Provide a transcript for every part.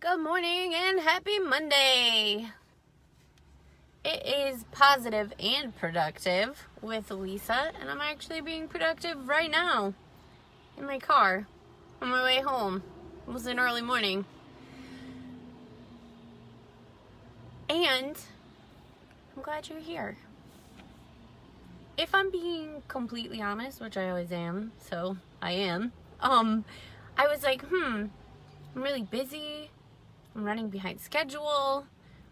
Good morning and happy Monday. It is positive and productive with Lisa, and I'm actually being productive right now in my car on my way home. It was an early morning. And I'm glad you're here. If I'm being completely honest, which I always am, so I am, I was like, I'm really busy. I'm running behind schedule.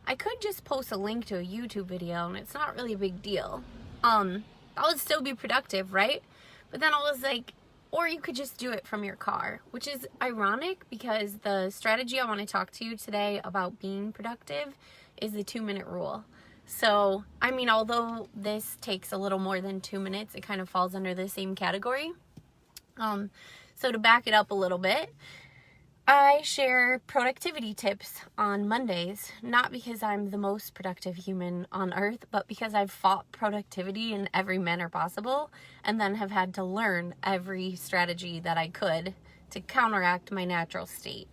I could just post a link to a YouTube video and it's not really a big deal. That would still be productive, right? But then I was like, or you could just do it from your car, which is ironic because the strategy I want to talk to you today about being productive is the 2-minute rule. So, I mean, although this takes a little more than 2 minutes, it kind of falls under the same category. So to back it up a little bit, I share productivity tips on Mondays, not because I'm the most productive human on earth, but because I've fought productivity in every manner possible and then have had to learn every strategy that I could to counteract my natural state.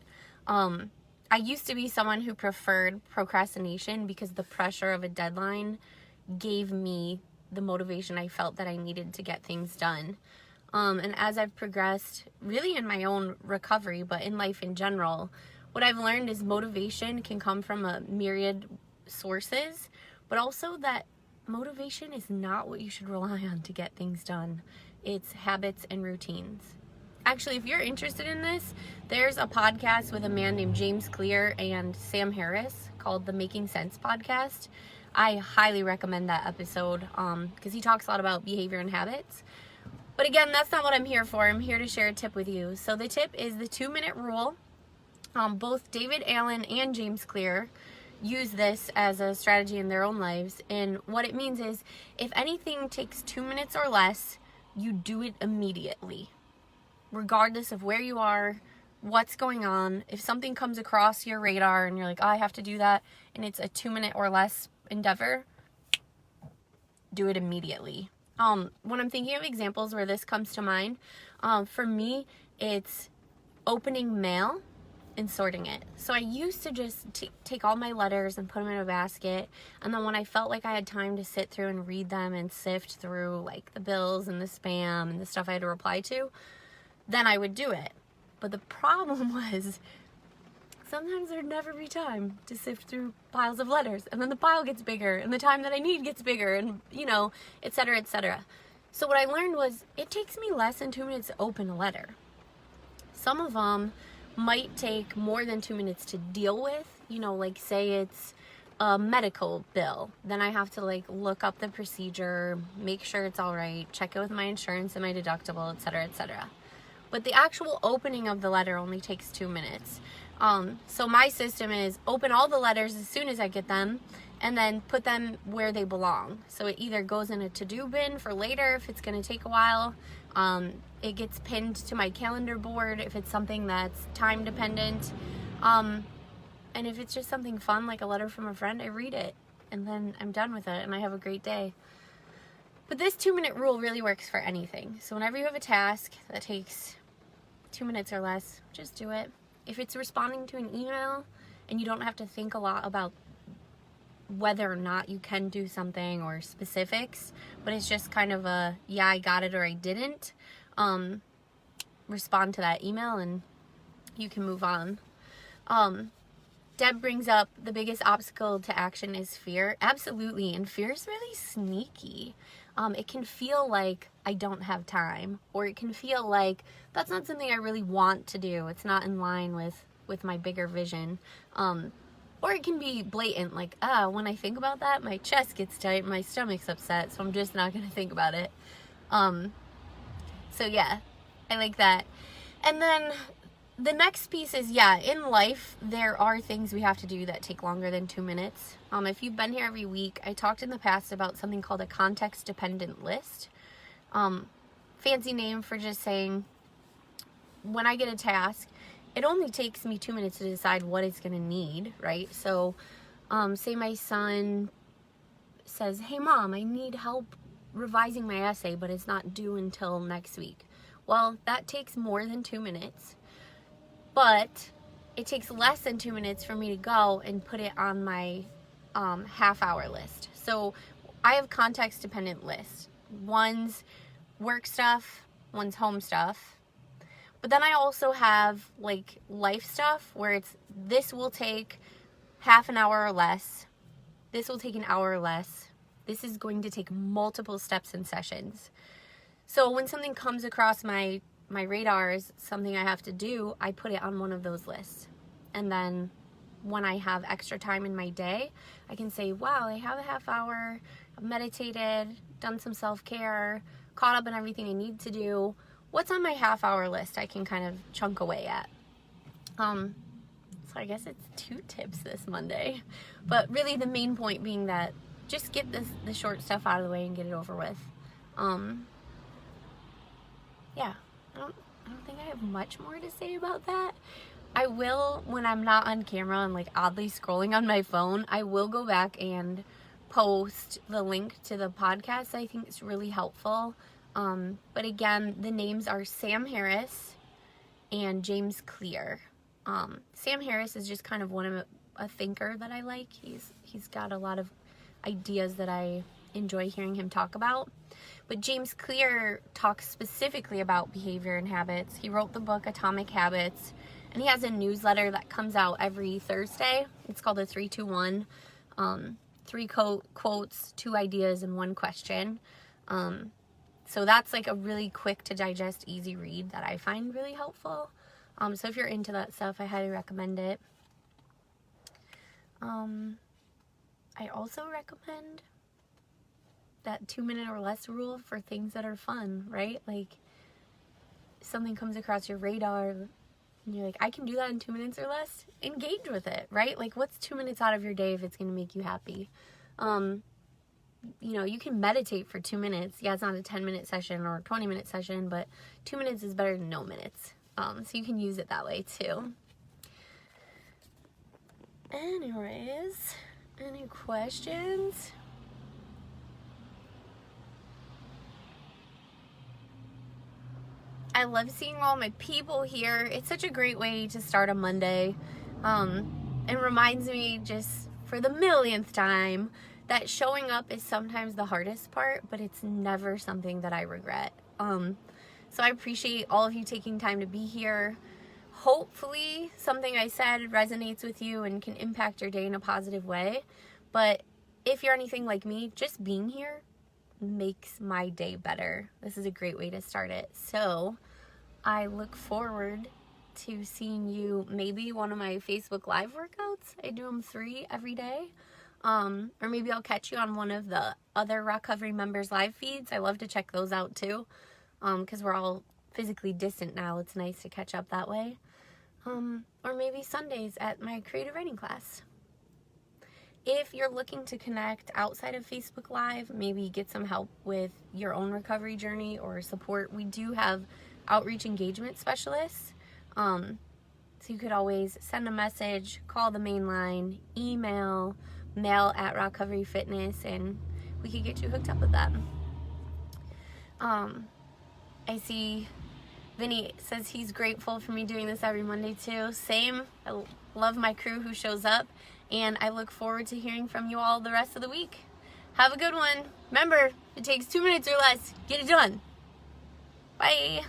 I used to be someone who preferred procrastination because the pressure of a deadline gave me the motivation I felt that I needed to get things done. And as I've progressed, really in my own recovery, but in life in general, what I've learned is motivation can come from a myriad sources, but also that motivation is not what you should rely on to get things done. It's habits and routines. Actually, if you're interested in this, there's a podcast with a man named James Clear and Sam Harris called the Making Sense Podcast. I highly recommend that episode because he talks a lot about behavior and habits. But again, that's not what I'm here for. I'm here to share a tip with you. So the tip is the 2-minute rule. Both David Allen and James Clear use this as a strategy in their own lives. And what it means is if anything takes 2 minutes or less, you do it immediately. Regardless of where you are, what's going on. If something comes across your radar and you're like, oh, I have to do that, and it's a 2-minute or less endeavor, do it immediately. When I'm thinking of examples where this comes to mind, for me, it's opening mail and sorting it. So I used to just take all my letters and put them in a basket. And then when I felt like I had time to sit through and read them and sift through like the bills and the spam and the stuff I had to reply to, then I would do it. But the problem was sometimes there'd never be time to sift through piles of letters. And then the pile gets bigger and the time that I need gets bigger and, et cetera, et cetera. So what I learned was it takes me less than 2 minutes to open a letter. Some of them might take more than 2 minutes to deal with. Like say it's a medical bill. Then I have to look up the procedure, make sure it's all right, check it with my insurance and my deductible, et cetera, et cetera. But the actual opening of the letter only takes 2 minutes. So my system is open all the letters as soon as I get them and then put them where they belong. So it either goes in a to-do bin for later if it's going to take a while. It gets pinned to my calendar board if it's something that's time dependent. And if it's just something fun like a letter from a friend, I read it and then I'm done with it and I have a great day. But this 2-minute rule really works for anything. So whenever you have a task that takes 2 minutes or less, just do it. If it's responding to an email and you don't have to think a lot about whether or not you can do something or specifics, but it's just kind of a, yeah, I got it or I didn't, respond to that email and you can move on. Deb brings up the biggest obstacle to action is fear. Absolutely. And fear is really sneaky. It can feel like I don't have time, or it can feel like that's not something I really want to do. It's not in line with my bigger vision. Or it can be blatant, like, when I think about that, my chest gets tight, my stomach's upset, so I'm just not going to think about it. So yeah, I like that. And then the next piece is, in life, there are things we have to do that take longer than 2 minutes. If you've been here every week, I talked in the past about something called a context-dependent list. Fancy name for just saying, when I get a task, it only takes me 2 minutes to decide what it's going to need, right? So, say my son says, hey, Mom, I need help revising my essay, but it's not due until next week. Well, that takes more than 2 minutes. But it takes less than 2 minutes for me to go and put it on my half-hour list. So I have context-dependent lists. One's work stuff, one's home stuff. But then I also have like life stuff where it's this will take half an hour or less. This will take an hour or less. This is going to take multiple steps and sessions. So when something comes across my radar as something I have to do, I put it on one of those lists. And then when I have extra time in my day, I can say, wow, I have a half hour, I've meditated, done some self-care, caught up on everything I need to do. What's on my half-hour list I can kind of chunk away at? So I guess it's 2 tips this Monday. But really the main point being that just get the short stuff out of the way and get it over with. Yeah, I don't think I have much more to say about that. I will, when I'm not on camera and like oddly scrolling on my phone, I will go back and post the link to the podcast. I think it's really helpful. But again, the names are Sam Harris and James Clear. Sam Harris is just kind of a thinker that I like. He's got a lot of ideas that I enjoy hearing him talk about. But James Clear talks specifically about behavior and habits. He wrote the book Atomic Habits, and he has a newsletter that comes out every Thursday. It's called the 3-2-1. 3 quotes, 2 ideas, and 1 question. So that's like a really quick to digest, easy read that I find really helpful. So if you're into that stuff, I highly recommend it. I also recommend that 2-minute or less rule for things that are fun, right? Like, something comes across your radar and you're like, I can do that in 2 minutes or less. Engage with it, right? Like, what's 2 minutes out of your day if it's going to make you happy? You know, you can meditate for 2 minutes. Yeah, it's not a 10-minute session or a 20-minute session, but 2 minutes is better than no minutes. So you can use it that way too. Anyways, any questions? I love seeing all my people here. It's such a great way to start a Monday. It reminds me just for the millionth time that showing up is sometimes the hardest part, but it's never something that I regret. So I appreciate all of you taking time to be here. Hopefully something I said resonates with you and can impact your day in a positive way. But if you're anything like me, just being here makes my day better. This is a great way to start it. So I look forward to seeing you maybe one of my Facebook Live workouts. I do them 3 every day. Or maybe I'll catch you on one of the other Rockcovery members live feeds. I love to check those out too. Because we're all physically distant now. It's nice to catch up that way. Or maybe Sundays at my creative writing class. If you're looking to connect outside of Facebook Live, maybe get some help with your own recovery journey or support, we do have outreach engagement specialists. So you could always send a message, call the main line, email, mail at Rockcovery Fitness, and we could get you hooked up with them. I see Vinny says he's grateful for me doing this every Monday too. Same. I love my crew who shows up, and I look forward to hearing from you all the rest of the week. Have a good one. Remember, it takes 2 minutes or less. Get it done. Bye.